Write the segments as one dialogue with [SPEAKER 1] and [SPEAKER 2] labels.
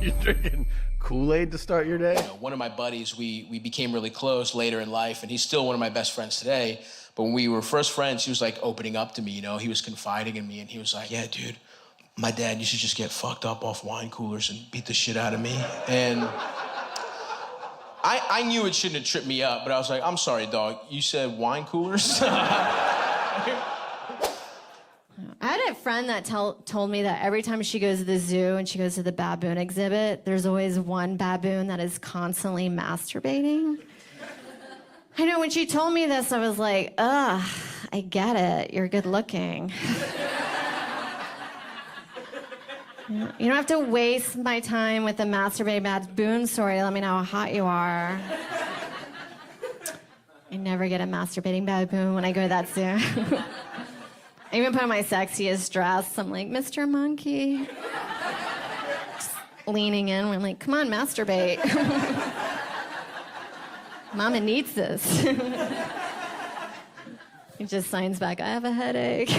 [SPEAKER 1] You're drinking Kool-Aid to start your day?
[SPEAKER 2] You know, one of my buddies, we became really close later in life, and he's still one of my best friends today. But when we were first friends, he was like opening up to me, you know, he was confiding in me, and he was like, yeah, dude, my dad used to just get fucked up off wine coolers and beat the shit out of me. And I knew it shouldn't have tripped me up, but I was like, I'm sorry, dog, you said wine coolers?
[SPEAKER 3] I had a friend that told me that every time she goes to the zoo and she goes to the baboon exhibit, there's always one baboon that is constantly masturbating. I know, when she told me this, I was like, ugh, I get it. You're good looking. You don't have to waste my time with a masturbating baboon story to let me know how hot you are. I never get a masturbating baboon when I go to that zoo. I even put on my sexiest dress. I'm like, Mr. Monkey. Just leaning in. I'm like, come on, masturbate. Mama needs this. He just signs back, I have a headache.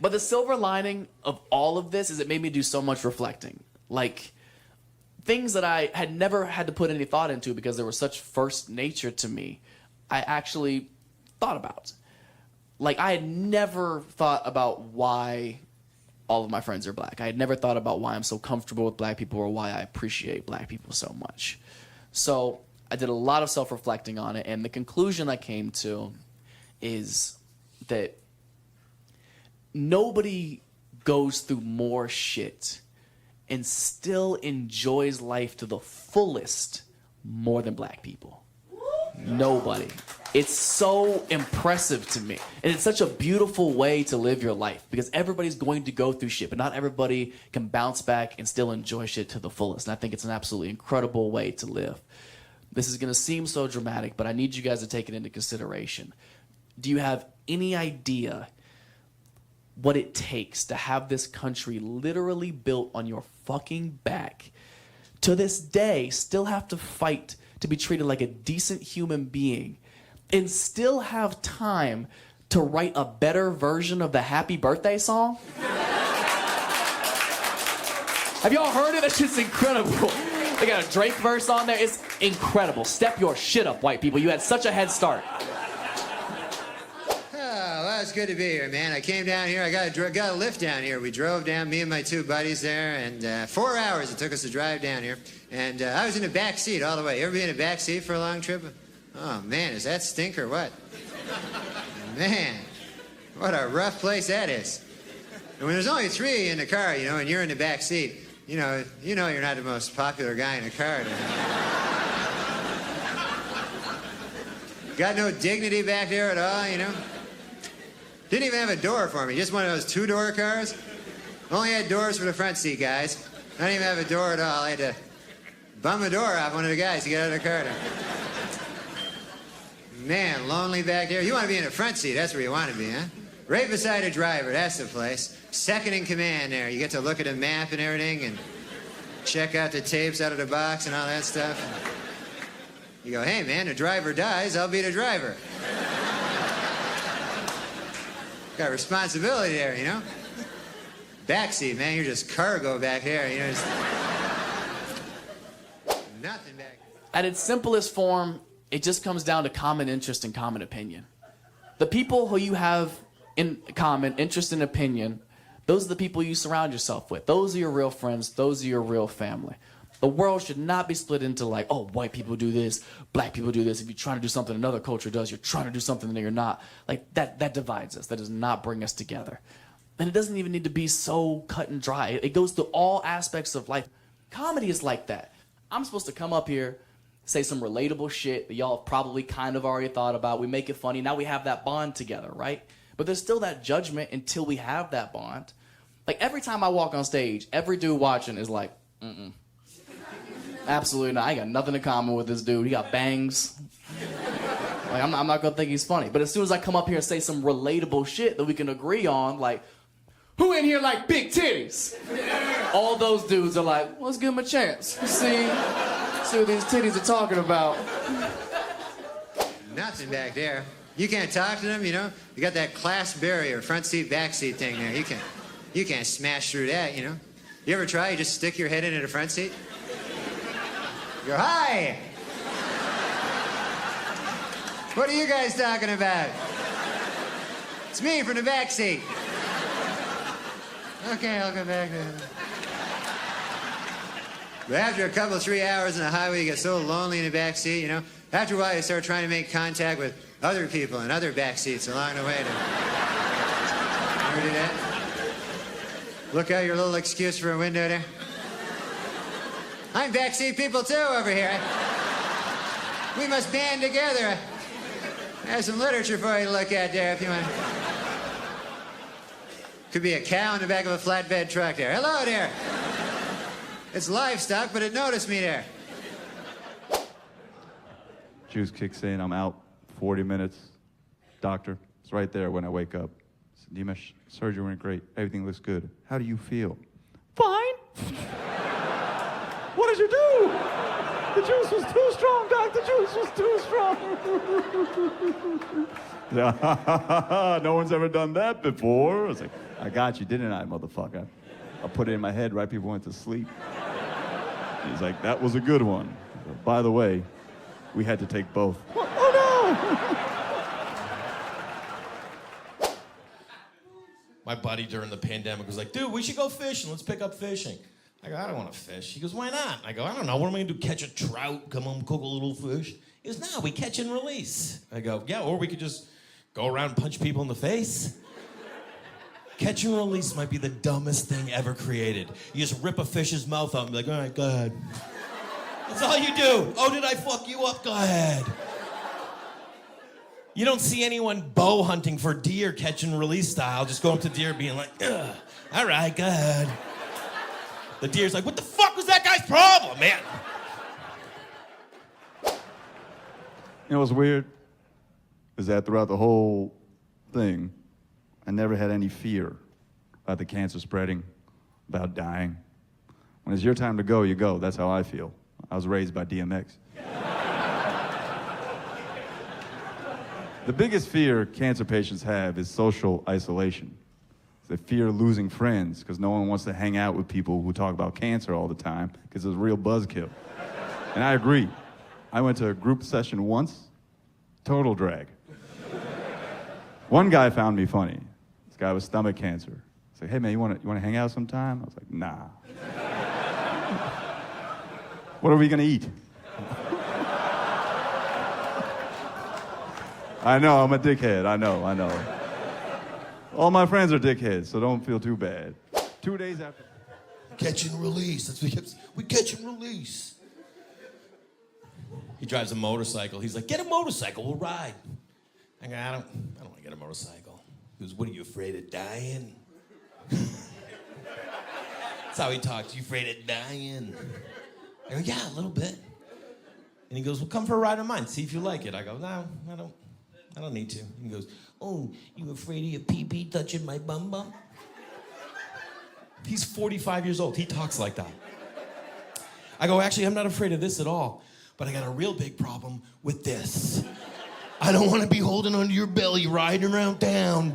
[SPEAKER 4] But the silver lining of all of this is it made me do so much reflecting. Like, things that I had never had to put any thought into because they were such first nature to me, I actually thought about. Like, I had never thought about why all of my friends are black. I had never thought about why I'm so comfortable with black people or why I appreciate black people so much. So I did a lot of self-reflecting on it, and the conclusion I came to is that nobody goes through more shit and still enjoys life to the fullest more than black people. Nobody. It's so impressive to me. And it's such a beautiful way to live your life because everybody's going to go through shit, but not everybody can bounce back and still enjoy shit to the fullest. And I think it's an absolutely incredible way to live. This is going to seem so dramatic, but I need you guys to take it into consideration. Do you have any idea what it takes to have this country literally built on your fucking back? To this day, still have to fight to be treated like a decent human being and still have time to write a better version of the Happy Birthday song? Have y'all heard it? It's just incredible. They got a Drake verse on there. It's incredible. Step your shit up, white people. You had such a head start.
[SPEAKER 5] Well, it's good to be here, man. I came down here. I got a lift down here. We drove down, me and my two buddies there, and 4 hours it took us to drive down here. And I was in the back seat all the way. You ever been in the back seat for a long trip? Oh, man, is that stink or what? Man, what a rough place that is. And when there's only three in the car, you know, and you're in the back seat, you know you're not the most popular guy in the car. Got no dignity back there at all, you know? Didn't even have a door for me, just one of those two-door cars. Only had doors for the front seat, guys. I didn't even have a door at all. I had to bum the door off one of the guys to get out of the car. Man, lonely back there. You want to be in the front seat, that's where you want to be, huh? Right beside a driver, that's the place. Second in command there. You get to look at a map and everything and check out the tapes out of the box and all that stuff. You go, hey, man, the driver dies, I'll be the driver. Got responsibility there, you know? Backseat, man, you're just cargo back there, you know? Just... Nothing back there.
[SPEAKER 4] At its simplest form, it just comes down to common interest and common opinion. The people who you have in common interest and opinion, those are the people you surround yourself with. Those are your real friends. Those are your real family. The world should not be split into like, oh, white people do this, black people do this. If you're trying to do something another culture does, you're trying to do something that you're not. Like, that divides us. That does not bring us together. And it doesn't even need to be so cut and dry. It goes through all aspects of life. Comedy is like that. I'm supposed to come up here, say some relatable shit that y'all have probably kind of already thought about. We make it funny. Now we have that bond together, right? But there's still that judgment until we have that bond. Like, every time I walk on stage, every dude watching is like, absolutely not. I ain't got nothing in common with this dude. He got bangs. Like, I'm not going to think he's funny. But as soon as I come up here and say some relatable shit that we can agree on, like, who in here like big titties? All those dudes are like, well, let's give him a chance. See what these titties are talking about.
[SPEAKER 5] Nothing back there. You can't talk to them, you know? You got that class barrier, front seat, back seat thing there. You can't smash through that, you know? You ever try? You just stick your head in at a front seat. You go, hi! What are you guys talking about? It's me from the back seat. Okay, I'll go back there. But after a couple, 3 hours on the highway, you get so lonely in the back seat, you know? After a while, you start trying to make contact with other people in other back seats along the way. You ever do that? Look out your little excuse for a window there. I'm backseat people too over here. We must band together. I have some literature for you to look at there if you want. Could be a cow in the back of a flatbed truck there. Hello there. It's livestock, but it noticed me there.
[SPEAKER 6] Juice kicks in, I'm out 40 minutes. Doctor, it's right there when I wake up. Nimesh, surgery went great. Everything looks good. How do you feel? Fine. What did you do? The juice was too strong, Doc. The juice was too strong. No one's ever done that before. I was like, I got you, didn't I, motherfucker? I put it in my head right before I went to sleep. He's like, that was a good one. By the way, we had to take both. Oh, no!
[SPEAKER 7] My buddy during the pandemic was like, dude, we should go fishing. Let's pick up fishing. I go, I don't want to fish. He goes, why not? I go, I don't know. What am I going to do? Catch a trout, come home, cook a little fish? He goes, no, we catch and release. I go, yeah, or we could just go around and punch people in the face. Catch and release might be the dumbest thing ever created. You just rip a fish's mouth out and be like, all right, go ahead. That's all you do. Oh, did I fuck you up? Go ahead. You don't see anyone bow hunting for deer, catch and release style, just going up to deer being like, ugh, all right, go ahead. The deer's like, what the fuck was that guy's problem, man?
[SPEAKER 6] You know what's weird? Is that throughout the whole thing, I never had any fear about the cancer spreading, about dying. When it's your time to go, you go. That's how I feel. I was raised by DMX. The biggest fear cancer patients have is social isolation. They fear losing friends because no one wants to hang out with people who talk about cancer all the time because it's a real buzzkill. And I agree. I went to a group session once, total drag. One guy found me funny. This guy with stomach cancer. He's like, hey man, you want to hang out sometime? I was like, nah. What are we gonna eat? I know, I'm a dickhead, I know. All my friends are dickheads, so don't feel too bad. 2 days after.
[SPEAKER 7] Catch and release. That's what we catch and release. He drives a motorcycle. He's like, get a motorcycle, we'll ride. I go, I don't want to get a motorcycle. He goes, what are you, afraid of dying? That's how he talks. You afraid of dying? I go, yeah, a little bit. And he goes, well, come for a ride on mine. See if you like it. I go, no, I don't need to. He goes, oh, you afraid of your pee-pee touching my bum-bum? He's 45 years old. He talks like that. I go, actually, I'm not afraid of this at all, but I got a real big problem with this. I don't want to be holding onto your belly, riding around town,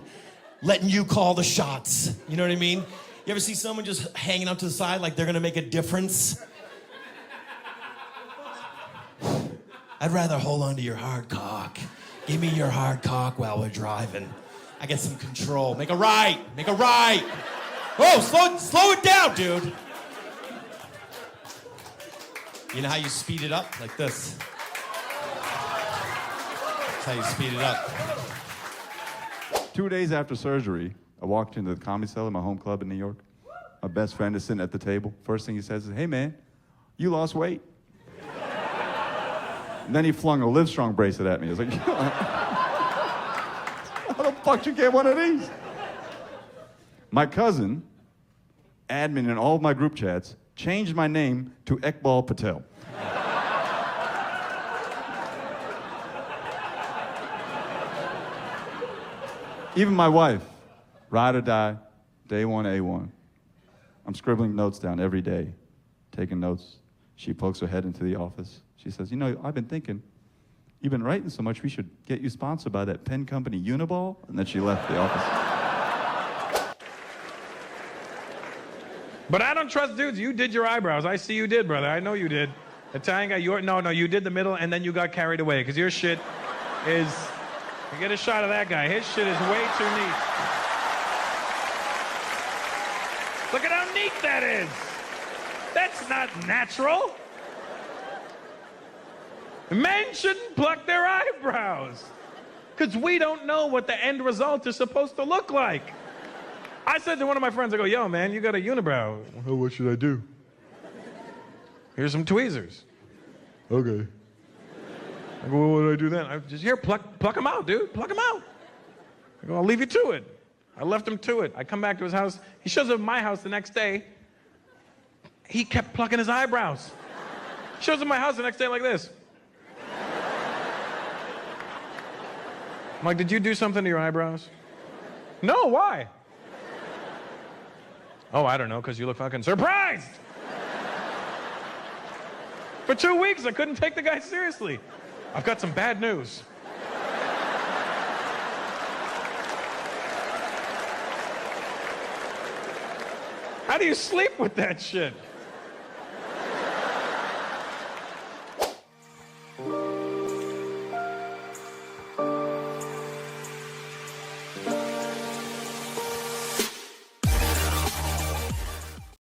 [SPEAKER 7] letting you call the shots. You know what I mean? You ever see someone just hanging out to the side like they're going to make a difference? I'd rather hold on to your hard cock. Give me your hard cock while we're driving. I get some control. Make a right. Oh, slow it down, dude. You know how you speed it up? Like this. That's how you speed it up.
[SPEAKER 6] 2 days after surgery, I walked into the comedy cellar, my home club in New York. My best friend is sitting at the table. First thing he says is, hey man, you lost weight. And then he flung a Livestrong bracelet at me. I was like, how the fuck you get one of these? My cousin, admin in all of my group chats, changed my name to Ekbal Patel. Even my wife, ride or die, day one, A1. I'm scribbling notes down every day, taking notes. She pokes her head into the office. She says, you know, I've been thinking, you've been writing so much, we should get you sponsored by that pen company Uniball. And then she left the office.
[SPEAKER 8] But I don't trust dudes. You did your eyebrows. I see you did, brother. I know you did. Italian guy, no, you did the middle and then you got carried away because your shit is, you get a shot of that guy. His shit is way too neat. Look at how neat that is. That's not natural. Men shouldn't pluck their eyebrows because we don't know what the end result is supposed to look like. I said to one of my friends, I go, yo, man, you got a unibrow. Well, what should I do? Here's some tweezers. Okay. I go, well, what do I do then? I just, here, pluck them out, dude. Pluck them out. I go, I'll leave you to it. I left him to it. I come back to his house. He shows up at my house the next day. He kept plucking his eyebrows. Shows up at my house the next day like this. I'm like, did you do something to your eyebrows? No, why? Oh, I don't know, because you look fucking surprised. For 2 weeks, I couldn't take the guy seriously. I've got some bad news. How do you sleep with that shit?